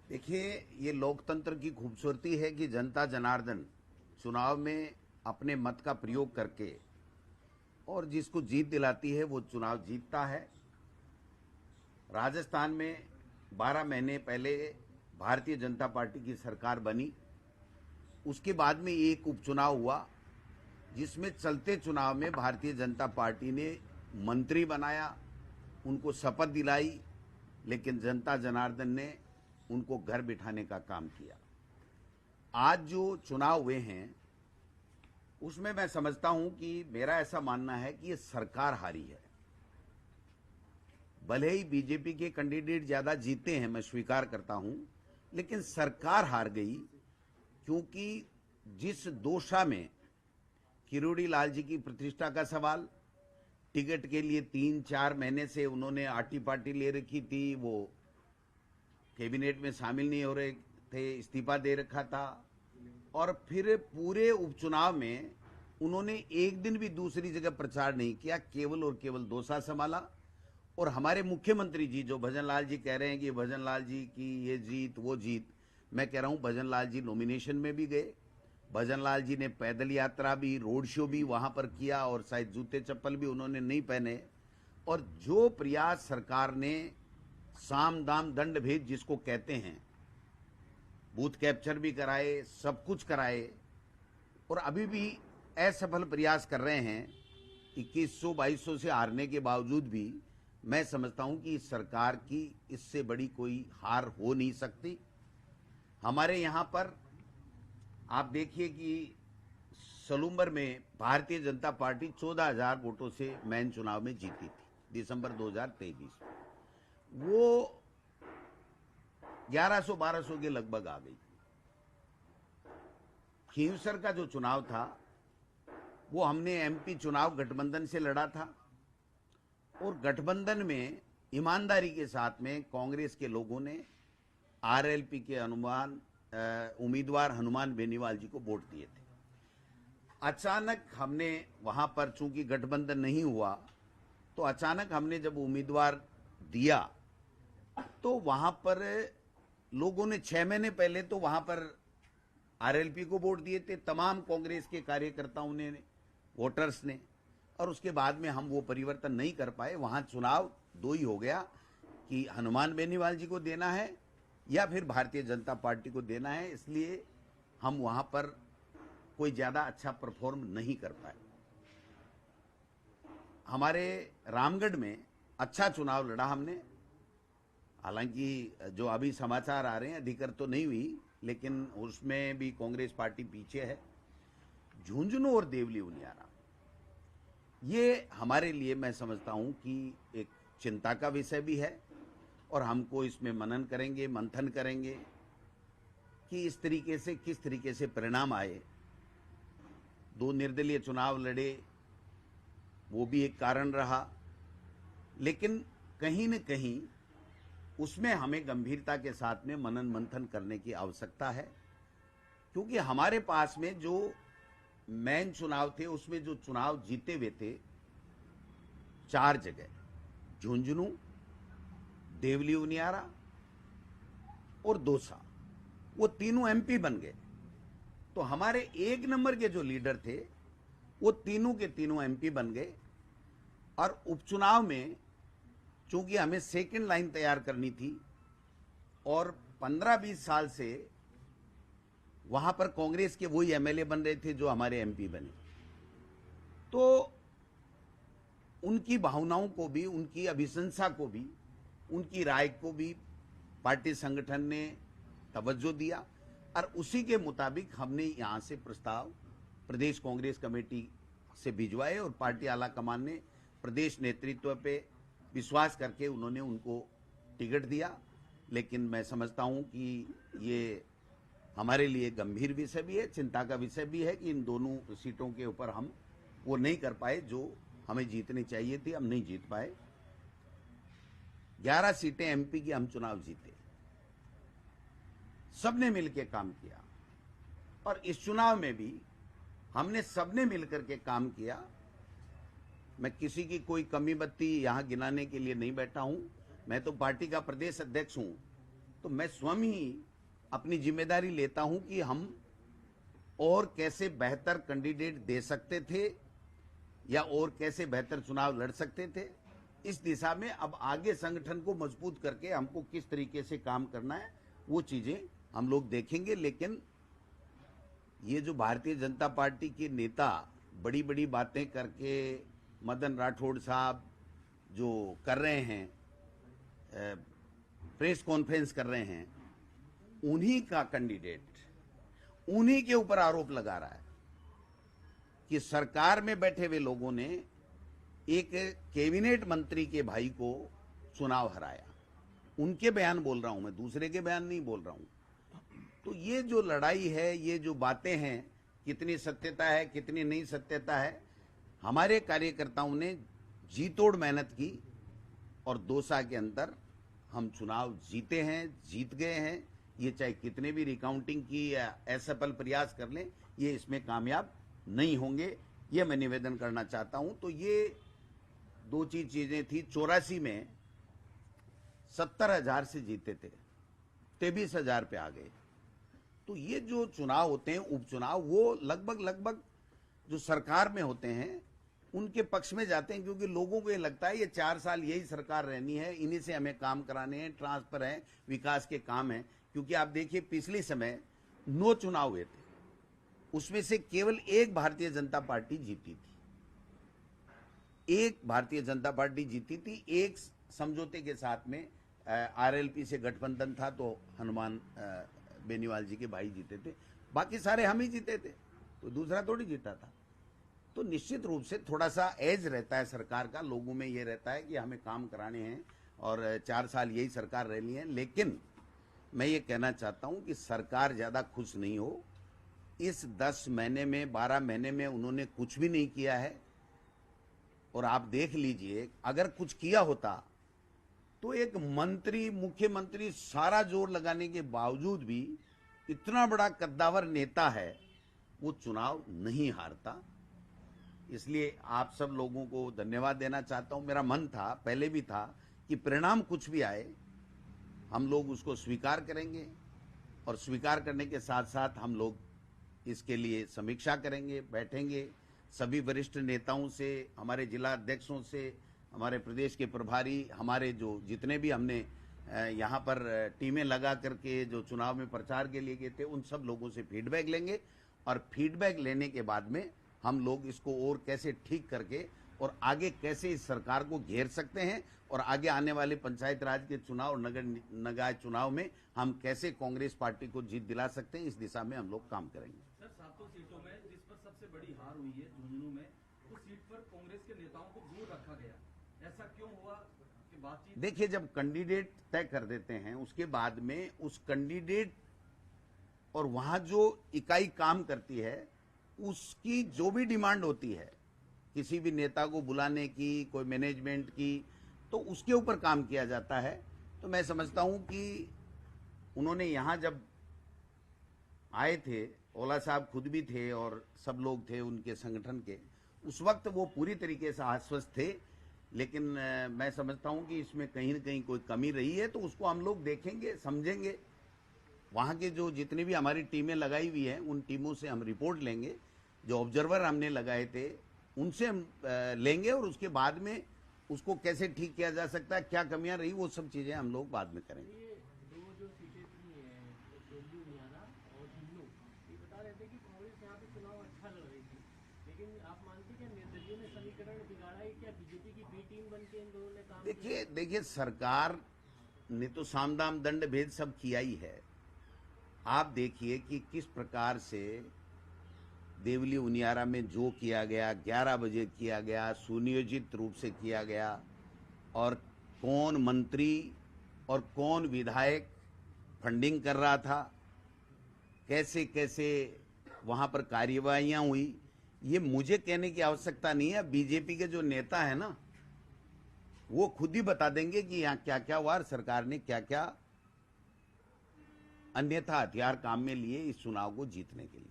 देखिए, ये लोकतंत्र की खूबसूरती है कि जनता जनार्दन चुनाव में अपने मत का प्रयोग करके और जिसको जीत दिलाती है वो चुनाव जीतता है। राजस्थान में 12 महीने पहले भारतीय जनता पार्टी की सरकार बनी। उसके बाद में एक उपचुनाव हुआ जिसमें चलते चुनाव में भारतीय जनता पार्टी ने मंत्री बनाया, उनको शपथ दिलाई, लेकिन जनता जनार्दन ने उनको घर बिठाने का काम किया। आज जो चुनाव हुए हैं उसमें मैं समझता हूं कि मेरा ऐसा मानना है कि ये सरकार हारी है। भले ही बीजेपी के कैंडिडेट ज्यादा जीते हैं, मैं स्वीकार करता हूं, लेकिन सरकार हार गई क्योंकि जिस दोषा में किरोड़ी लाल जी की प्रतिष्ठा का सवाल, टिकट के लिए 3-4 महीने से उन्होंने आटी पार्टी ले रखी थी, वो कैबिनेट में शामिल नहीं हो रहे थे, इस्तीफा दे रखा था, और फिर पूरे उपचुनाव में उन्होंने एक दिन भी दूसरी जगह प्रचार नहीं किया, केवल और केवल दोसा संभाला। और हमारे मुख्यमंत्री जी जो भजनलाल जी कह रहे हैं कि भजनलाल जी की ये जीत वो जीत, मैं कह रहा हूं भजनलाल जी नॉमिनेशन में भी गए, भजनलाल जी ने पैदल यात्रा भी, रोड शो भी वहां पर किया, और शायद जूते चप्पल भी उन्होंने नहीं पहने। और जो प्रयास सरकार ने साम दाम दंड भेद जिसको कहते हैं, बूथ कैप्चर भी कराए, सब कुछ कराए, और अभी भी असफल प्रयास कर रहे हैं। 2100-2200 से हारने के बावजूद भी मैं समझता हूं कि इस सरकार की इससे बड़ी कोई हार हो नहीं सकती। हमारे यहां पर आप देखिए कि सलूम्बर में भारतीय जनता पार्टी 14,000 वोटों से मेन चुनाव में जीती थी दिसंबर 2023। वो 1100-1200 के लगभग आ गई। खींवसर का जो चुनाव था वो हमने एमपी चुनाव गठबंधन से लड़ा था, और गठबंधन में ईमानदारी के साथ में कांग्रेस के लोगों ने आरएलपी के उम्मीदवार हनुमान बेनीवाल जी को वोट दिए थे। अचानक हमने वहां पर, चूंकि गठबंधन नहीं हुआ, तो अचानक हमने जब उम्मीदवार दिया तो वहां पर लोगों ने 6 महीने पहले तो वहां पर आरएलपी को वोट दिए थे, तमाम कांग्रेस के कार्यकर्ताओं ने, वोटर्स ने, और उसके बाद में हम वो परिवर्तन नहीं कर पाए। वहां चुनाव दो ही हो गया कि हनुमान बेनीवाल जी को देना है या फिर भारतीय जनता पार्टी को देना है, इसलिए हम वहां पर कोई ज्यादा अच्छा परफॉर्म नहीं कर पाए। हमारे रामगढ़ में अच्छा चुनाव लड़ा हमने, हालांकि जो अभी समाचार आ रहे हैं अधिकृत तो नहीं हुई, लेकिन उसमें भी कांग्रेस पार्टी पीछे है। झुंझुनू और देवली उनियारा, ये हमारे लिए मैं समझता हूं कि एक चिंता का विषय भी है, और हमको इसमें मनन करेंगे, मंथन करेंगे कि इस तरीके से किस तरीके से परिणाम आए। 2 निर्दलीय चुनाव लड़े, वो भी एक कारण रहा, लेकिन कहीं न कहीं उसमें हमें गंभीरता के साथ में मनन मंथन करने की आवश्यकता है, क्योंकि हमारे पास में जो मेन चुनाव थे उसमें जो चुनाव जीते हुए थे 4 जगह, झुंझुनू, देवली उनियारा और दौसा, वो तीनों एमपी बन गए। तो हमारे 1 नंबर के जो लीडर थे वो तीनों के तीनों एमपी बन गए। और उपचुनाव में चूंकि हमें सेकंड लाइन तैयार करनी थी, और 15-20 साल से वहां पर कांग्रेस के वही एमएलए बन रहे थे जो हमारे एमपी बने, तो उनकी भावनाओं को भी, उनकी अभिशंसा को भी, उनकी राय को भी पार्टी संगठन ने तवज्जो दिया, और उसी के मुताबिक हमने यहां से प्रस्ताव प्रदेश कांग्रेस कमेटी से भिजवाए, और पार्टी आला कमान ने प्रदेश नेतृत्व पे विश्वास करके उन्होंने उनको टिकट दिया। लेकिन मैं समझता हूं कि ये हमारे लिए गंभीर विषय भी है, चिंता का विषय भी है कि इन दोनों सीटों के ऊपर हम वो नहीं कर पाए जो हमें जीतनी चाहिए थी, हम नहीं जीत पाए। 11 सीटें एमपी की हम चुनाव जीते, सबने मिलकर काम किया, और इस चुनाव में भी हमने सबने मिलकर के काम किया। मैं किसी की कोई कमी बत्ती यहां गिनाने के लिए नहीं बैठा हूं, मैं तो पार्टी का प्रदेश अध्यक्ष हूं, तो मैं स्वयं ही अपनी जिम्मेदारी लेता हूं कि हम और कैसे बेहतर कैंडिडेट दे सकते थे या और कैसे बेहतर चुनाव लड़ सकते थे। इस दिशा में अब आगे संगठन को मजबूत करके हमको किस तरीके से काम करना है वो चीजें हम लोग देखेंगे। लेकिन ये जो भारतीय जनता पार्टी के नेता बड़ी बड़ी बातें करके मदन राठौड़ साहब जो कर रहे हैं, प्रेस कॉन्फ्रेंस कर रहे हैं, उन्हीं का कैंडिडेट उन्हीं के ऊपर आरोप लगा रहा है कि सरकार में बैठे हुए लोगों ने एक कैबिनेट मंत्री के भाई को चुनाव हराया। उनके बयान बोल रहा हूं मैं, दूसरे के बयान नहीं बोल रहा हूं। तो ये जो लड़ाई है, ये जो बातें हैं, कितनी सत्यता है कितनी नहीं सत्यता है, हमारे कार्यकर्ताओं ने जी तोड़ मेहनत की और 2 साल के अंदर हम चुनाव जीते हैं, जीत गए हैं। ये चाहे कितने भी रिकाउंटिंग की या असफल प्रयास कर लें, ये इसमें कामयाब नहीं होंगे, ये मैं निवेदन करना चाहता हूं। तो ये 2 चीजें थी। 84 में 70,000 से जीते थे, 23,000 पे आ गए। तो ये जो चुनाव होते हैं उपचुनाव, वो लगभग जो सरकार में होते हैं उनके पक्ष में जाते हैं, क्योंकि लोगों को ये लगता है ये 4 साल यही सरकार रहनी है, इन्हीं से हमें काम कराने हैं, ट्रांसफर है, विकास के काम है। क्योंकि आप देखिए पिछले समय 9 चुनाव हुए थे, उसमें से केवल एक भारतीय जनता पार्टी जीती थी, एक भारतीय जनता पार्टी जीती थी। एक समझौते के साथ में आरएलपी से गठबंधन था, तो हनुमान बेनीवाल जी के भाई जीते थे, बाकी सारे हम ही जीते थे, तो दूसरा थोड़ी जीता था। तो निश्चित रूप से थोड़ा सा एज रहता है सरकार का, लोगों में ये रहता है कि हमें काम कराने हैं और 4 साल यही सरकार रहनी है। लेकिन मैं ये कहना चाहता हूं कि सरकार ज्यादा खुश नहीं हो। इस 10 महीने में 12 महीने में उन्होंने कुछ भी नहीं किया है। और आप देख लीजिए, अगर कुछ किया होता तो एक मंत्री, मुख्यमंत्री सारा जोर लगाने के बावजूद भी इतना बड़ा कद्दावर नेता है, वो चुनाव नहीं हारता। इसलिए आप सब लोगों को धन्यवाद देना चाहता हूं। मेरा मन था, पहले भी था, कि परिणाम कुछ भी आए हम लोग उसको स्वीकार करेंगे और स्वीकार करने के साथ साथ हम लोग इसके लिए समीक्षा करेंगे, बैठेंगे सभी वरिष्ठ नेताओं से, हमारे जिला अध्यक्षों से, हमारे प्रदेश के प्रभारी, हमारे जो जितने भी हमने यहाँ पर टीमें लगा करके जो चुनाव में प्रचार के लिए गए थे, उन सब लोगों से फीडबैक लेंगे और फीडबैक लेने के बाद में हम लोग इसको और कैसे ठीक करके और आगे कैसे इस सरकार को घेर सकते हैं और आगे आने वाले पंचायत राज के चुनाव और नगर निकाय चुनाव में हम कैसे कांग्रेस पार्टी को जीत दिला सकते हैं, इस दिशा में हम लोग काम करेंगे। सर, 7 सीटों में जिस पर सबसे बड़ी हार हुई है झुंझुनू में, उस सीट पर कांग्रेस के नेताओं को दूर रखा गया, ऐसा क्यों हुआ कि बातचीत? देखिए, जब कैंडिडेट तय कर देते हैं उसके बाद में उस कैंडिडेट और वहां जो इकाई काम करती है उसकी जो भी डिमांड होती है, किसी भी नेता को बुलाने की, कोई मैनेजमेंट की, तो उसके ऊपर काम किया जाता है। तो मैं समझता हूं कि उन्होंने यहां जब आए थे, ओला साहब खुद भी थे और सब लोग थे उनके संगठन के, उस वक्त वो पूरी तरीके से आश्वस्त थे। लेकिन मैं समझता हूं कि इसमें कहीं न कहीं कोई कमी रही है, तो उसको हम लोग देखेंगे, समझेंगे। वहां के जो जितनी भी हमारी टीमें लगाई हुई हैं, उन टीमों से हम रिपोर्ट लेंगे, जो ऑब्जर्वर हमने लगाए थे उनसे हम लेंगे और उसके बाद में उसको कैसे ठीक किया जा सकता है, क्या कमियां रही, वो सब चीजें हम लोग बाद में करेंगे। ये दो जो सीटें थी दिल्ली हरियाणा और झुंझुनू, ये बता रहे थे कि कांग्रेस यहाँ पे चुनाव अच्छा लड़ रही थी, लेकिन आप मानते क्या निर्दलीयों ने समीकरण बिगाड़ा है? क्या बीजेपी की बी टीम बन के इन दोनों ने काम किया? देखिए सरकार ने तो साम दाम दंड भेद सब किया ही है। आप देखिए कि किस प्रकार से देवली उनियारा में जो किया गया, 11 बजे किया गया, सुनियोजित रूप से किया गया, और कौन मंत्री और कौन विधायक फंडिंग कर रहा था, कैसे कैसे वहां पर कार्यवाहियां हुई, ये मुझे कहने की आवश्यकता नहीं है। बीजेपी के जो नेता है ना, वो खुद ही बता देंगे कि यहाँ क्या क्या हुआ, सरकार ने क्या क्या अन्यथा हथियार काम में लिए इस चुनाव को जीतने के लिए।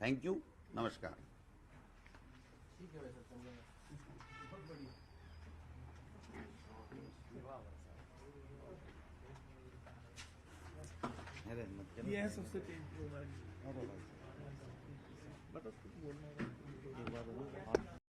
थैंक यू, नमस्कार। ठीक है वैसे बहुत बढ़िया। अरे मत करो। ये है सबसे तेज अरे भाई बता कुछ बोलना है। एक बार